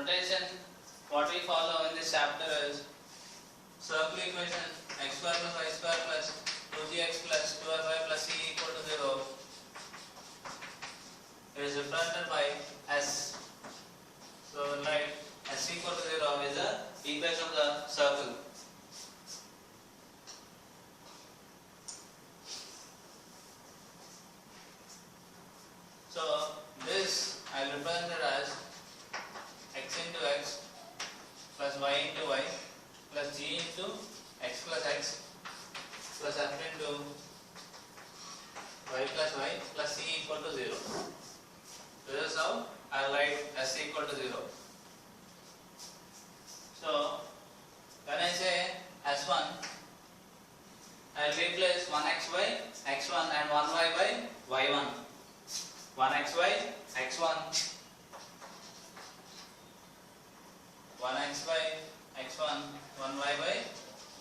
notation what we follow in this chapter is circle equation x square plus y square plus 2gx plus 2fy plus c equal to 0 is represented by s. So write s equal to 0 is the equation of the circle. So this I will represent it as x into x plus y into y plus g into x plus x plus f into y plus c equal to 0. This is how I will write s equal to 0. So when I say s1, I will replace 1x by x1 and 1y by y1. 1x by x1, 1x by x1, 1y by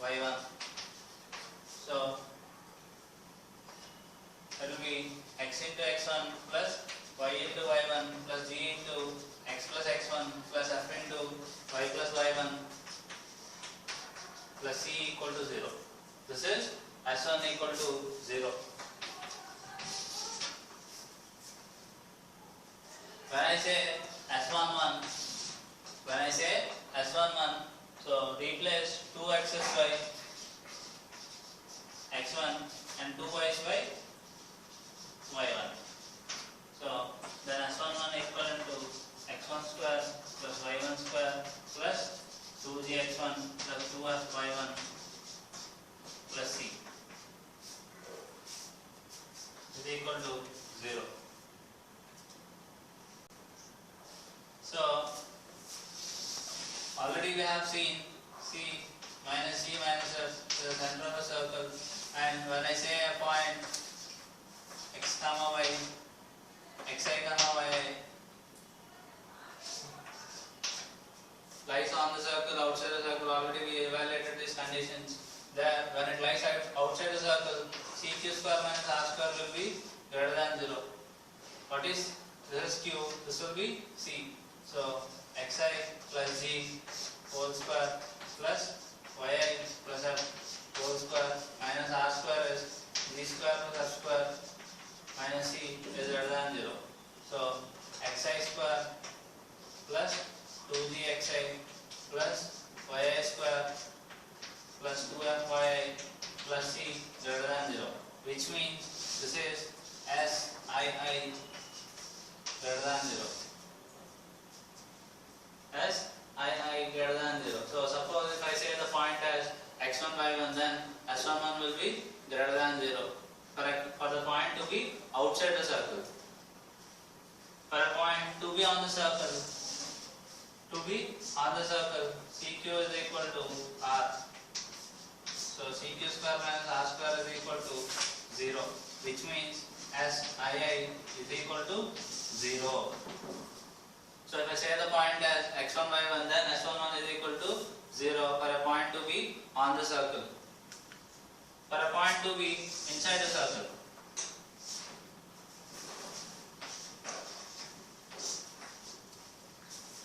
y1. So that will be x into x1 plus y into y1 plus g into x plus x1 plus f into y plus y1 plus c equal to 0. This is s1 equal to 0. When I say s11, so replace 2x's by x1 and 2y's by y1. So then s11 equivalent to x1 square plus y1 square plus 2gx1 plus 2fy1 plus c is equal to 0. So already we have seen c minus f is the center of a circle, and when I say a point x comma y, xi comma yi lies on the circle, outside the circle, already we evaluated these conditions. There, when it lies outside the circle, cq square minus r square will be greater than 0. What is this is q? This will be c. So xi plus g whole square plus yi plus f whole square minus r square is g square plus f square minus c is greater than 0. So xi square plus 2gxi plus yi square plus 2fyi plus c greater than 0, which means this is sii greater than 0. Sii greater than 0. So suppose if I say the point as x1 y1, then s11 will be greater than 0. For the point to be outside the circle. For a point to be on the circle, CQ is equal to R. So CQ square minus R square is equal to 0, which means SII is equal to 0. So if I say the point as x1 y1, then s11 is equal to 0 for a point to be on the circle. For a point to be inside the circle.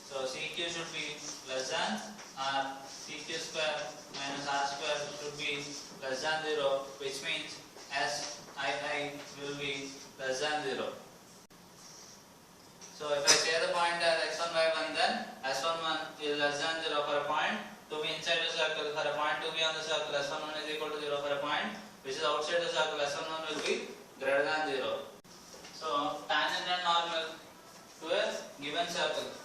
So CQ should be less than R. CQ square minus R square should be less than 0, which means SII will be less than 0. So if I say the point as x1 y1, then s11 is less than 0 for a point to be inside the circle. For a point to be on the circle, s11 is equal to 0. For a point which is outside the circle, s11 will be greater than 0. So tangent and normal to a given circle.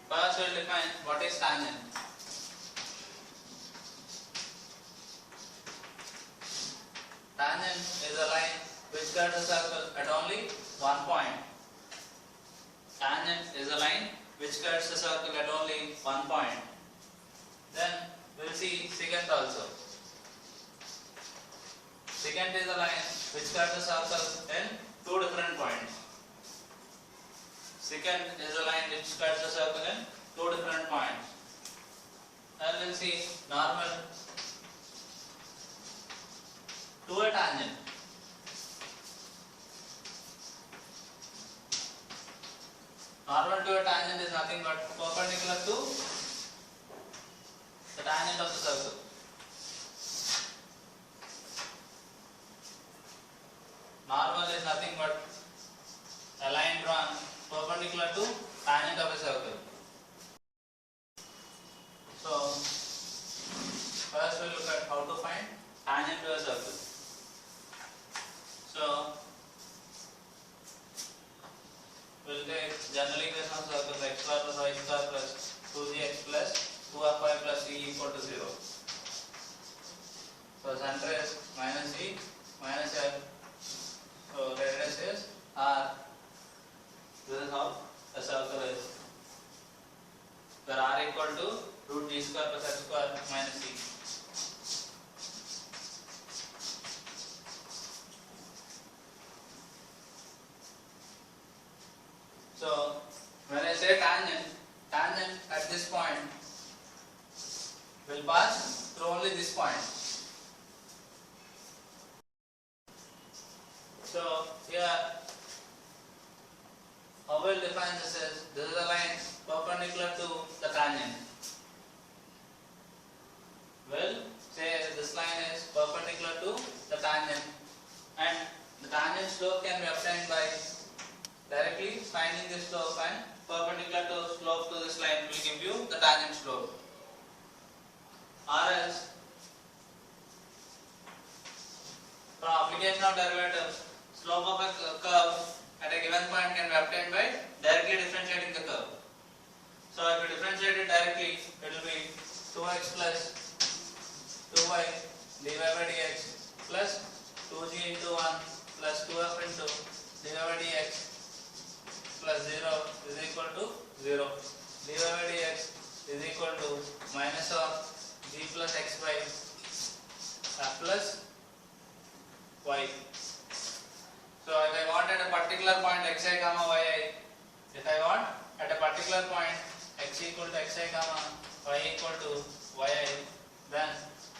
First we will define what is tangent. Tangent is a line which cuts the circle at only one point. Tangent is a line which cuts the circle at only one point. Then we will see secant also. Secant is a line which cuts the circle in two different points. Secant is a line which cuts the circle in two different points. Then we will see normal to a tangent. Normal to a tangent is nothing but perpendicular to the tangent of the circle. Normal is nothing but a line drawn perpendicular to tangent of a circle. So first we'll look at how to find tangent to a circle. So we'll take general equation of circles x square plus y square plus 2gx plus 2fy plus e equal to 0. So center is minus e minus f. So radius is r. This is how a circle is, where r equal to root d square plus h square minus e. So when I say tangent at this point will pass through only this point. So here how we'll define this is a line perpendicular to the tangent. We'll say this line is perpendicular to the tangent, and the tangent slope can be obtained by directly finding this slope, and perpendicular to slope to this line will give you the tangent slope. Or else, from application of derivatives, slope of a curve at a given point can be obtained by directly differentiating the curve. So if you differentiate it directly, it will be 2x plus 2y dy by dx plus 2g into 1 plus 2f into dy by dx plus 0 is equal to 0. dy by dx is equal to minus of g plus x by f plus y. So if I want at a particular point xi comma yi, if I want at a particular point x equal to xi comma y equal to yi, then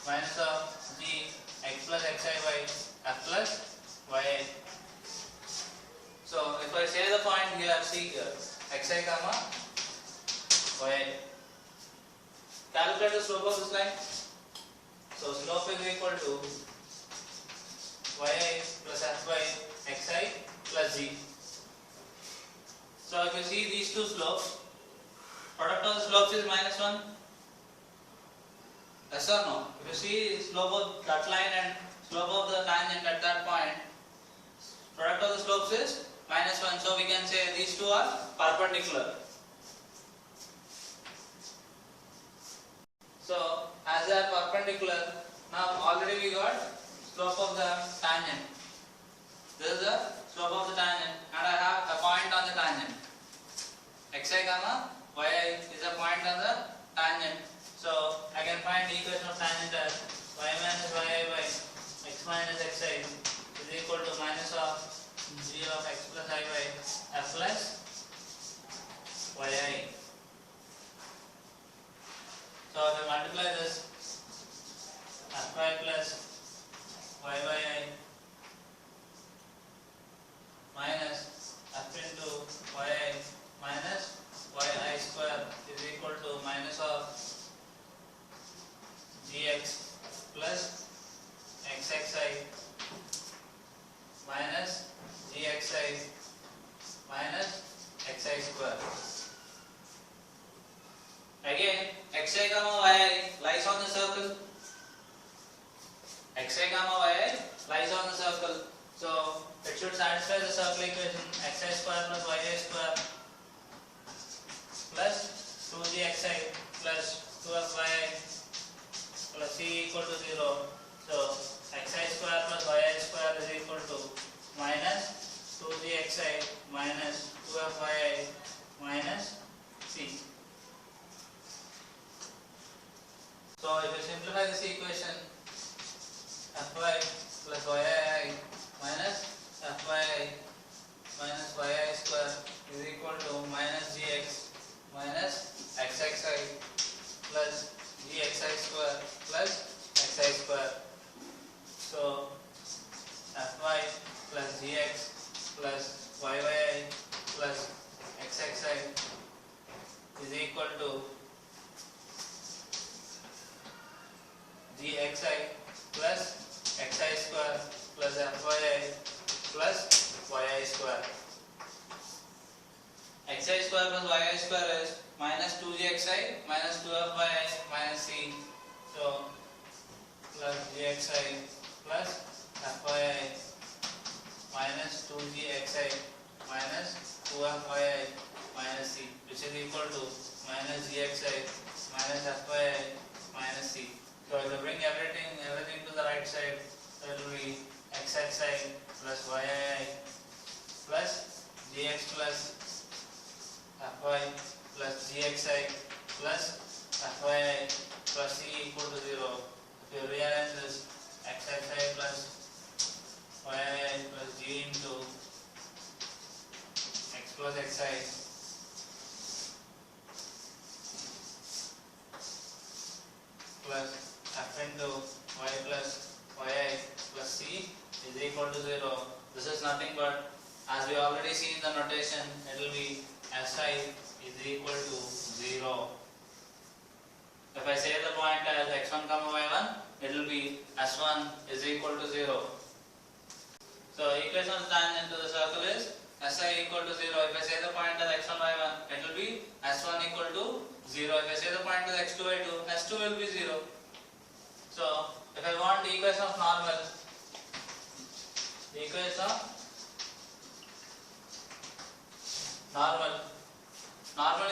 minus of g x plus xi by f plus yi. So if I say the point here, see here, xi comma yi. Calculate the slope of this line. So slope is equal to yi plus f by xi plus g. So if you see these two slopes, product of the slopes is minus 1. Yes or no? If you see slope of that line and slope of the tangent at that point, product of the slopes is minus 1. So we can say these two are perpendicular. So as they are perpendicular, now already we got slope of the tangent. This is the slope of the tangent, and I have a point on the tangent. Xi comma yi is a point on the tangent. So I can find the equation of tangent as y minus yi by x minus xi is equal to minus of g of x plus I by f plus yi. So if I multiply this, fy plus y by I minus f into yi minus yi square is equal to minus of gx plus xxi minus gxi minus xi square. Again, xi comma yi lies on the circle. Xi comma yi lies on the circle. So it should satisfy the circle equation xi square plus yi square plus 2gxi plus 2fyi plus c equal to 0. So xi square plus yi square is equal to minus 2gxi minus 2fyi minus c. So if you simplify this equation, fy plus yi minus fyi minus yi square is equal to minus gx minus xxi plus gxi square plus xi square. So fy plus gx plus yi plus xxi square. Xi square plus yi square is minus 2gxi minus 2fyi minus c. So plus gxi plus fyi minus 2gxi minus 2fyi minus c, which is equal to minus gxi minus fyi minus c. So if you bring everything to the right side, so it will be xxi plus yi plus gx plus fy plus gxi plus fyi plus c equal to 0. If you rearrange this, xxi plus yi plus g into x plus xi plus f into y plus yi plus c is equal to 0. This is nothing but, as we already see in the notation, it will be si is equal to 0. If I say the point as x1 comma y1, it will be s1 is equal to 0. So equation of the tangent to the circle is si equal to 0. If I say the point as x1 y1, it will be s1 equal to 0. If I say the point as x2 y2, s2 will be 0. So if I want the equation of normal, the equation of normal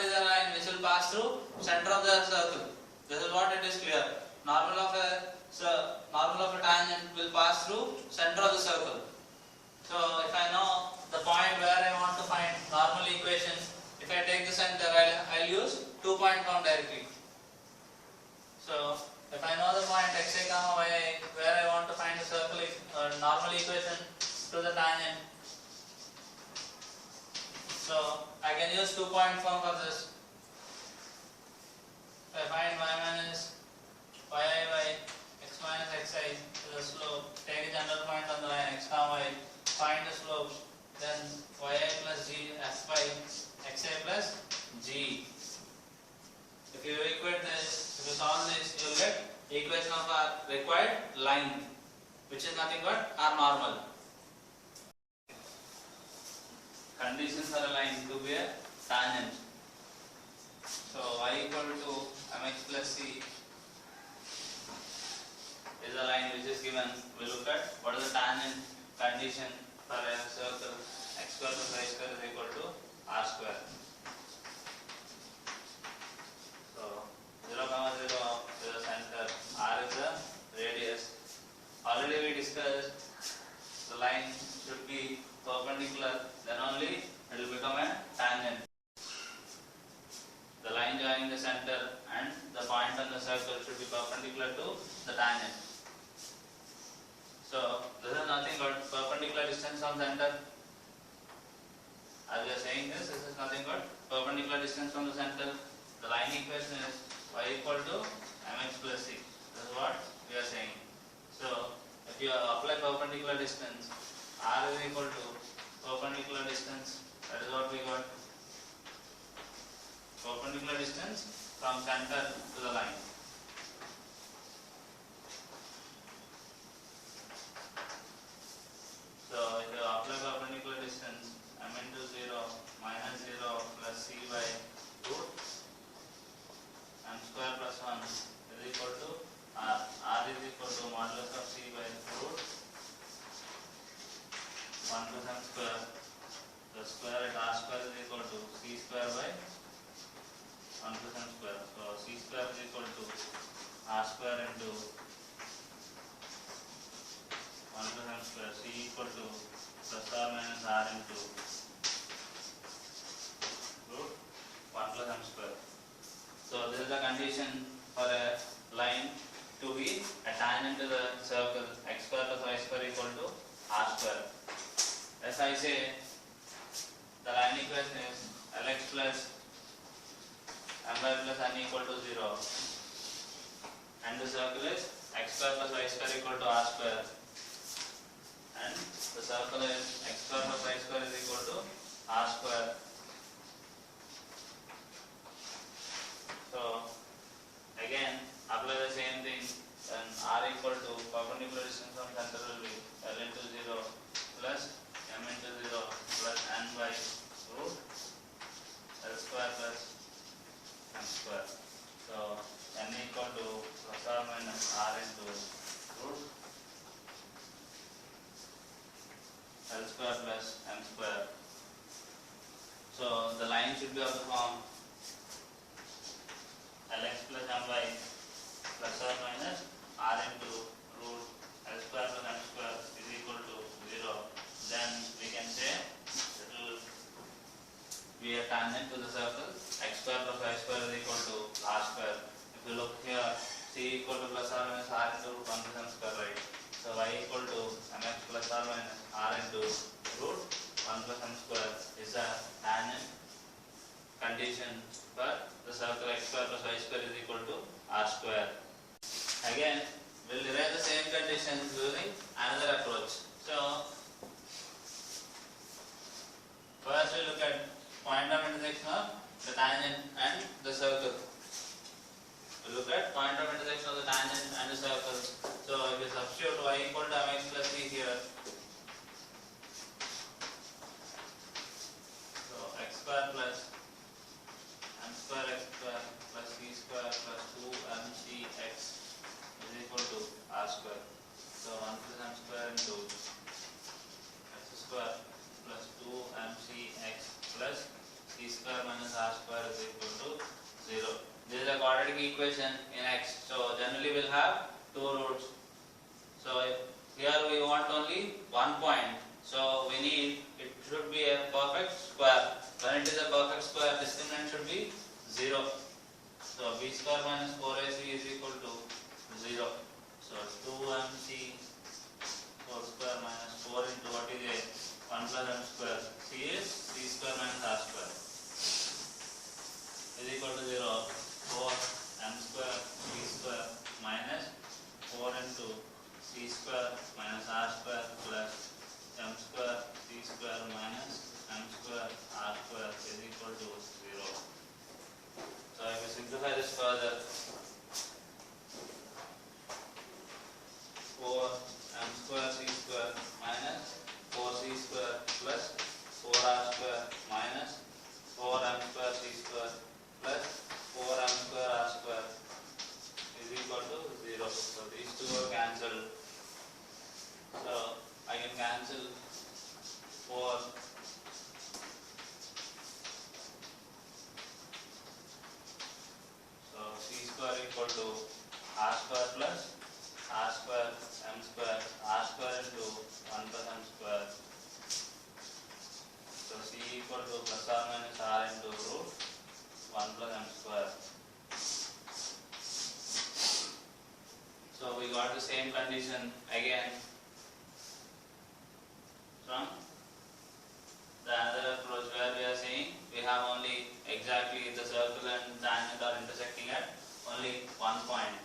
is a line which will pass through center of the circle. This is what it is clear. Normal of a tangent will pass through center of the circle. So if I know the point where I want to find normal equation, if I take the center, I'll use 2-point form directly. So if I know the point xi comma yi where I want to find the circle normal equation to the tangent, so I can use 2-point form for this. If I find y minus yi by x minus xi is the slope, take a general point on the line x comma y, find the slopes, then yi plus g f by xi plus g. If you equate this, if you solve this, you will get equation of our required line, which is nothing but our normal. Condition for a line to be a tangent. So y equal to mx plus c is a line which is given. We look at what is the tangent condition for a circle. X square plus y square is equal to r square. So 0, 0 is the center, r is the radius. Already we discussed the line should be perpendicular, then only it will become a tangent. The line joining the center and the point on the circle should be perpendicular to the tangent. So this is nothing but perpendicular distance from center. As we are saying this is nothing but perpendicular distance from the center. The line equation is y equal to mx plus c. This is what we are saying. So if you apply perpendicular distance, r is equal to perpendicular distance, that is what we got, perpendicular distance from center to the line. So if you apply perpendicular distance, m into 0 minus 0 plus c by root m square plus 1 is equal to r. R is equal to modulus of c by root 1 plus m square. The square at r square is equal to c square by 1 plus m square. So c square is equal to r square into 1 plus m square. C equal to plus or minus r into root 1 plus m square. So this is the condition for a line to be a tangent to the circle x square plus y square equal to r square. As I say, the line equation is Lx plus my plus n equal to 0, and the circle is x square plus y square equal to r square, and the circle is x square plus y square is equal to r square. So again apply the same thing, then r equal to perpendicular distance from center will be L into 0 plus m into 0 So the line should be of the form lx plus my plus or minus r into root l square plus m square is equal to 0. Then we can say it will be a tangent to the circle. X square plus y square is equal to r square. If you look here, c equal to plus or minus r into root 1 plus m square, right? So y equal to mx plus or minus r into root 1 plus m square is a tangent condition for the circle x square plus y square is equal to r square. Again, we'll derive the same conditions using another approach. So first we look at point of intersection of the tangent and the circle. We look at point of intersection of the tangent and the circle. So if we substitute y equal to mx plus c here, so x square plus m square x square plus c square plus 2mcx is equal to r square. So 1 plus m square into x square plus 2mcx plus c square minus r square is equal to 0. This is a quadratic equation in x. So generally we'll have two roots. So here we want only 1 point. So we need, it should be a perfect square. When it is a perfect square, discriminant should be 0. So b square minus 4ac is equal to 0. So 2mc whole square minus 4 into what is a 1 plus m square. C is c square minus r square is equal to 0. 4 m square c square minus 4 into c square minus r square plus m square c square minus m square r square is equal to 0. So if we simplify this further, 4 m square c square minus 4c square plus 4r square minus 4 m square c square plus 4 m square r square is equal to 0. So these two are cancelled. So I can cancel 4 so c square equal to r square plus r square m square r square into 1 plus m square. So c equal to plus or minus r into root 1 plus m square. So we got the same condition again from the other approach where we are saying we have only exactly the circle and tangent are intersecting at only 1 point.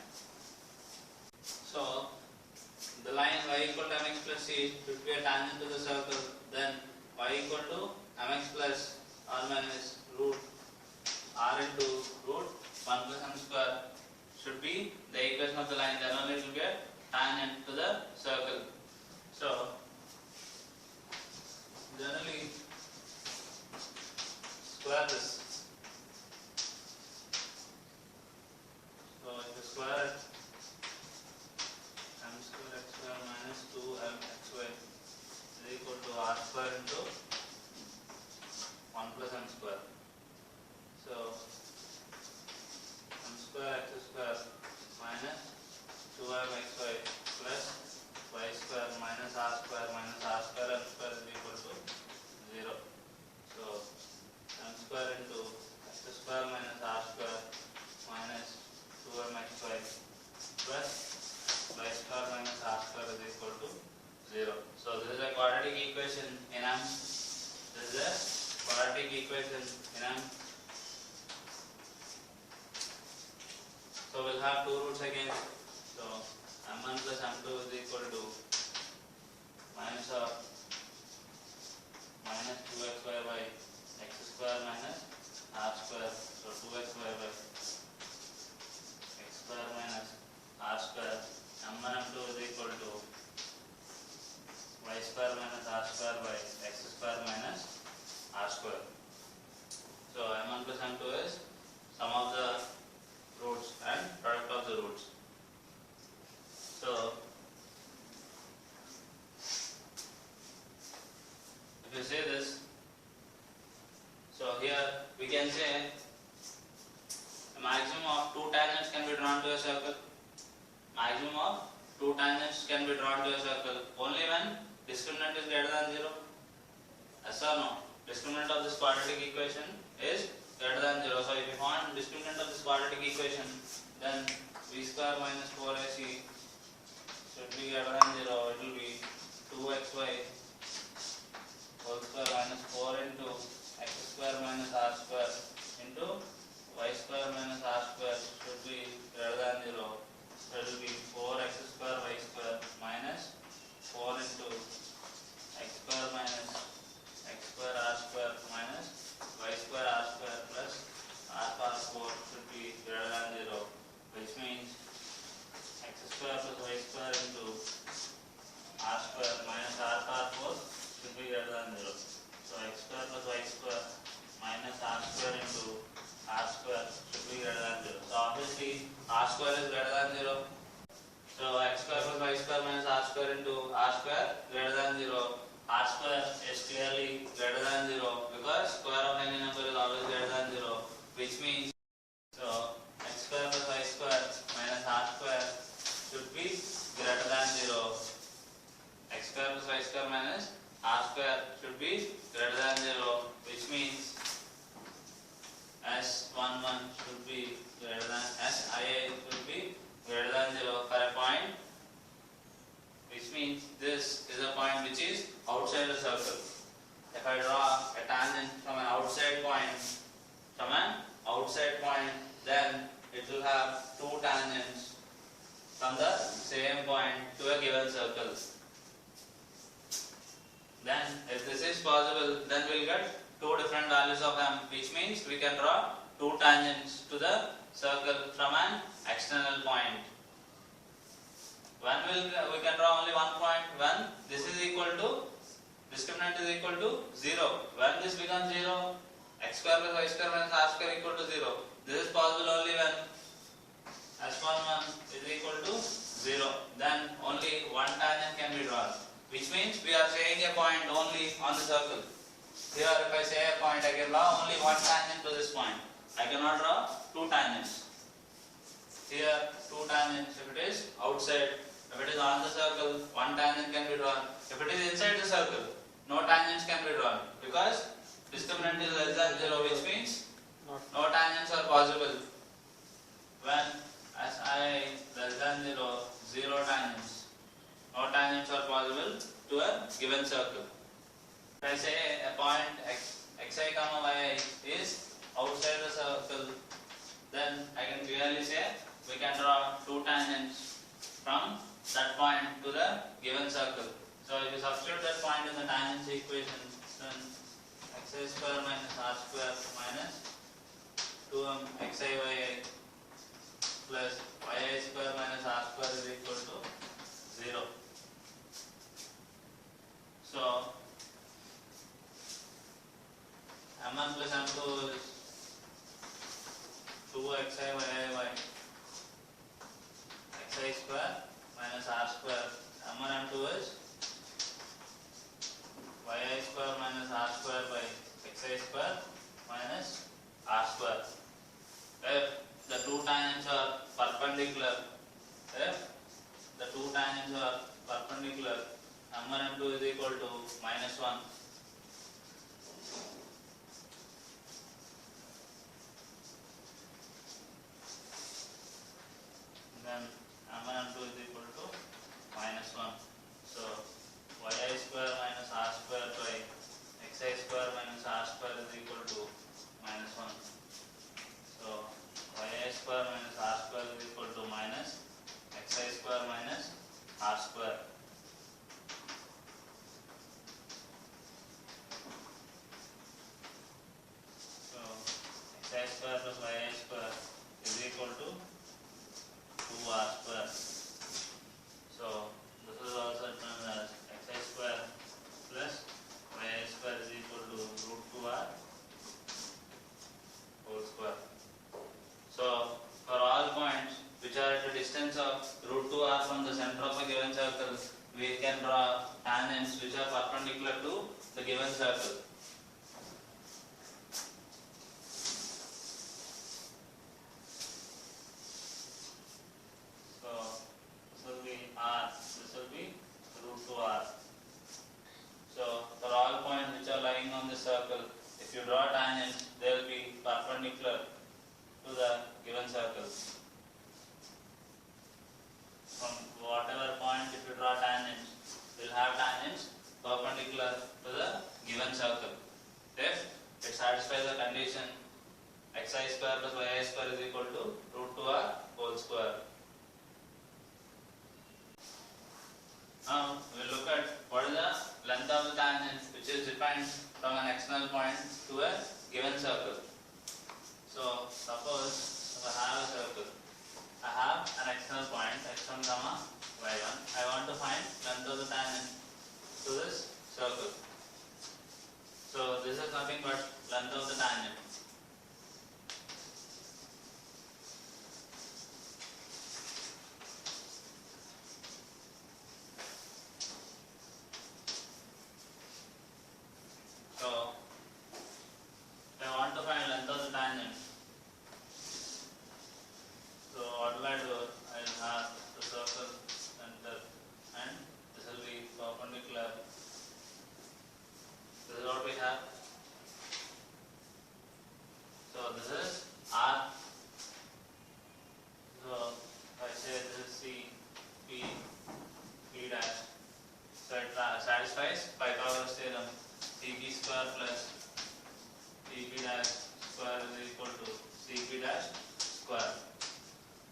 So the line y equal to mx plus c should be a tangent to the circle. Then y equal to mx plus or minus root r into root 1 plus m square should be the equation of the line. Then only it will be a tangent to the circle. So generally square this. So if you square it, m square x square minus 2m xy is equal to r square into 1 plus m square. So m square x square minus 2m xy plus y square minus r square m square is equal to 0. So m square into x square minus r square minus 2m xy plus y square minus r square is equal to 0. So this is a quadratic equation in m. This is a quadratic equation in m. So we'll have two roots again. So m1 plus m2 is equal to minus of minus 2xy by x square minus r square. So 2xy by x square minus r square. m1 m2 is equal to y square minus r square by x square minus r square. So m1 plus m2 is sum of the roots and product of the roots. So if you say this, so say a maximum of 2 tangents can be drawn to a circle. Maximum of 2 tangents can be drawn to a circle only when discriminant is greater than 0. Yes or no? Discriminant of this quadratic equation is greater than 0. So if you find discriminant of this quadratic equation, then v square minus 4ac should be greater than 0. It will be 2xy whole square minus 4 into x square minus r square into y square minus r square should be greater than 0. So it will be 4x square y square minus 4 into x square minus x square r square minus y square r square plus r power 4 should be greater than 0, which means x square plus y square into r square minus r power 4 should be greater than 0. So x square plus y square minus r square into r square should be greater than 0. So obviously r square is greater than 0. So x square plus y square minus r square into r square greater than 0. R square is clearly greater than 0 because square of any number is always greater than 0, which means so x square plus y square minus r square should be greater than 0. X square plus y square minus r square should be greater than 0, which means S11 should be greater than SIA should be greater than 0 for a point, which means this is a point which is outside the circle. If I draw a tangent from an outside point, then it will have 2 tangents from the same point to a given circle. Then if this is possible, then we will get 2 different values of m, which means we can draw 2 tangents to the circle from an external point. When we can draw only one point when this is equal to discriminant is equal to 0. When this becomes 0, x square plus y square minus r square equal to 0. This is possible only when S11 is equal to 0. Then only one tangent can be drawn, which means we are saying a point only on the circle. Here if I say a point, I can draw only one tangent to this point. I cannot draw 2 tangents. Here 2 tangents if it is outside. If it is on the circle, one tangent can be drawn. If it is inside the circle, no tangents can be drawn because discriminant is less than 0, which means no tangents are possible. When SI less than 0, 0 tangents. No tangents are possible to a given circle. If I say a point xi comma yi is outside the circle, then I can clearly say we can draw 2 tangents from that point to the given circle. So if you substitute that point in the tangents equation, then xi square minus r square minus 2m xiyi plus yi square minus r square is equal to 0. So m1 plus m2 is 2xiyi xi square minus r square. m1 m2 is yi square minus r square by xi square minus r square. If the 2 tangents are perpendicular, m1 m2 is equal to -1. Then m1 m2 is equal to -1. So yi square minus r square by xi square minus r square is equal to -1. So yi square minus r square is equal to minus xi square minus r square. So xi square plus yi square is equal to 2r square. So this is also known as xi square plus yi square is equal to root 2r whole square. So for all points which are at a distance of root 2r from the center of a given circle, we can draw tangents which are perpendicular to the given circle. if you draw a tangent, they will be perpendicular to the given circle. From whatever point, if you draw tangent, you will have tangents perpendicular to the given circle. If it satisfies the condition xi square plus yi square is equal to root 2r whole square. Now we will look at what is the length of the tangent which is defined from an external point to a given circle. So suppose if I have a circle, I have an external point x1 comma y1. I want to find length of the tangent to this circle. So this is nothing but length of the tangent. So if I want to find length of the tangent, so what will I do? I will have the circle center and this will be perpendicular. This is what we have. So this is R. So if I say this is C, P, P dash. So it satisfies Pythagoras theorem. CP square plus CP dash square is equal to CP dash square.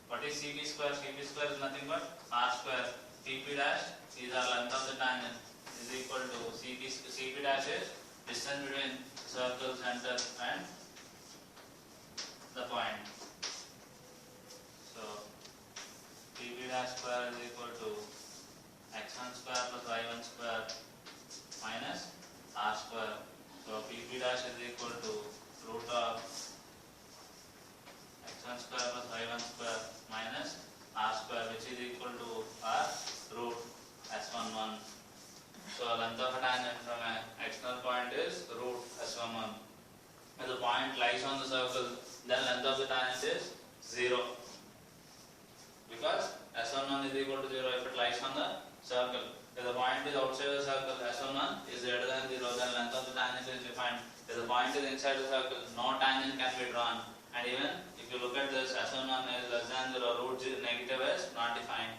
What is CP square? CP square is nothing but R square. CP dash is our length of the tangent is equal to CP dash is distance between circle center and the point. So CP dash square is equal to x1 square plus y1 square minus r square. So PP dash is equal to root of x1 square plus y1 square minus r square, which is equal to r root s11. So length of a tangent from an external point is root s11. If the point lies on the circle, then length of the tangent is 0. Because s11 is equal to 0 if it lies on the circle. If the point is outside the circle, s11 is greater than 0, then length of the tangent is defined. If the point is inside the circle, no tangent can be drawn. And even if you look at this, s11 is less than 0, root negative is not defined.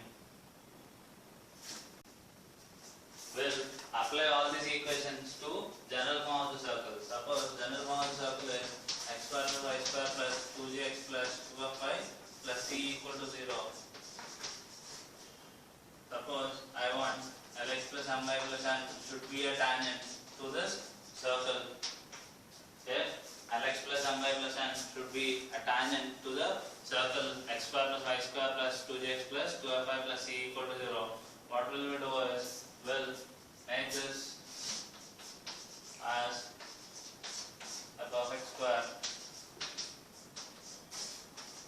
We'll apply all these equations to general form of the circle. Suppose general form of the circle is x square plus y square plus 2gx plus 2fy plus c equal to 0. Suppose I want Lx plus my plus n should be a tangent to this circle. If Lx plus my plus n should be a tangent to the circle x square plus y square plus 2gx plus 2fy plus c equal to 0, what will we do is we'll make this as a perfect square.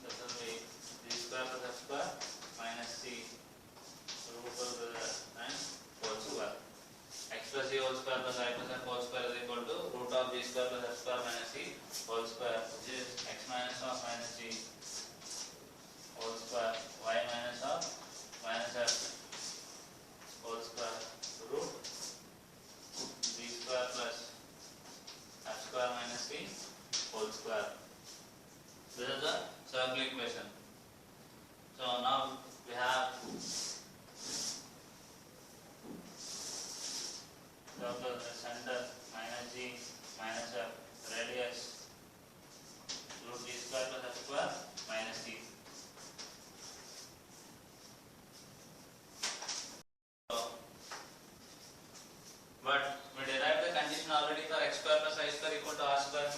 This will be g square plus f square minus c root over and whole square. X plus c whole square plus y plus f whole square is equal to root of g square plus f square minus c whole square, which is x minus of minus g whole square, y minus of minus f whole square root g square plus f square minus c whole square. This is the circle equation. So now we have circle center minus g minus f radius root g square plus f square minus c. So, but we derived the condition already for x square plus y square equal to r square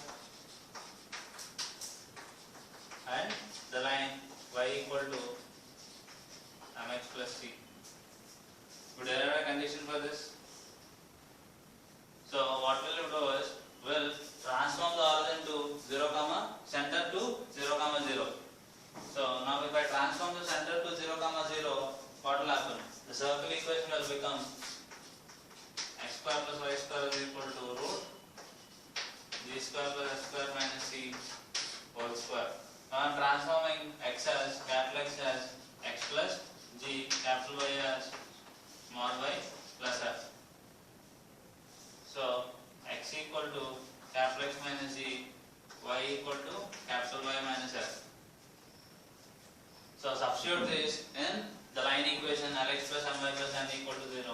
and the line y equal to mx plus c. We derived a condition for this. So what we will do is we'll transform the origin to 0, center to 0, 0. So now if I transform the center to 0, 0, what will happen? The circle equation will become x square plus y square is equal to root g square plus f square minus c whole square. Now I am transforming x as capital X as x plus g, capital Y as small y plus f. So x equal to capital X minus equal to capital Y minus F. So substitute this in the line equation Lx plus My plus N equal to 0.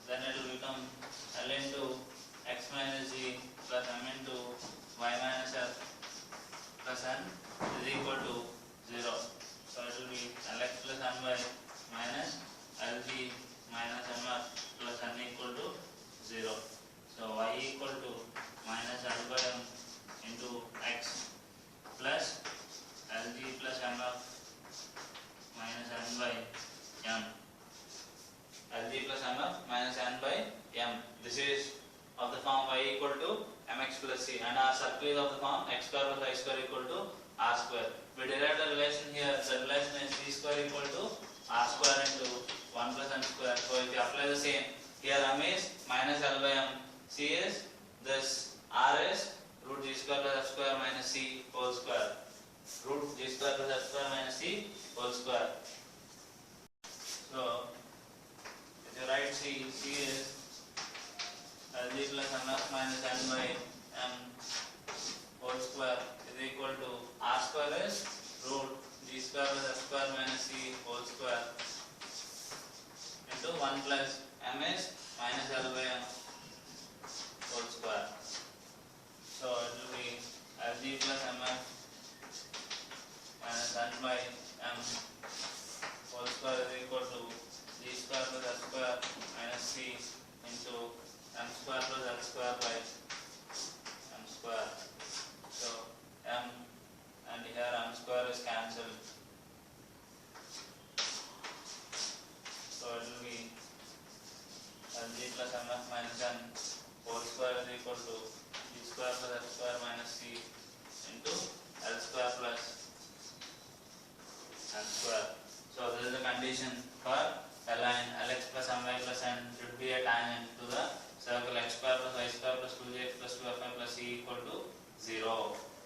Then it will become L into x minus g plus M into y minus F plus N is equal to 0. So it will be Lx plus My minus Lg minus Mf plus N equal to 0. So y equal to minus L by M into x plus Lg plus Mf minus N by M. Lg plus Mf minus N by M. This is of the form y equal to mx plus c, and our circle is of the form x square plus y square equal to r square. We derived the relation here. The relation is c square equal to r square into 1 plus m square. So if you apply the same, here m is minus L by m, c is this, r is root g square plus f square minus c whole square. Root g square plus f square minus c whole square. So if you write c, c is Lg plus Mf minus N by M whole square is equal to r square is root g square plus f square minus c whole square into 1 plus m is minus L by M whole square. So it will be Lg plus Mf minus N by M whole square is equal to g square plus f square minus c into m square plus l square by m square. So m and here m square is cancelled. So it will be Lg plus Mf minus N whole square is equal to g square plus f square minus c into l square plus m square. So this is the condition for a line Lx plus My plus N should be a tangent to the circle x square plus y square plus 2gx plus 2fy plus c equal to 0.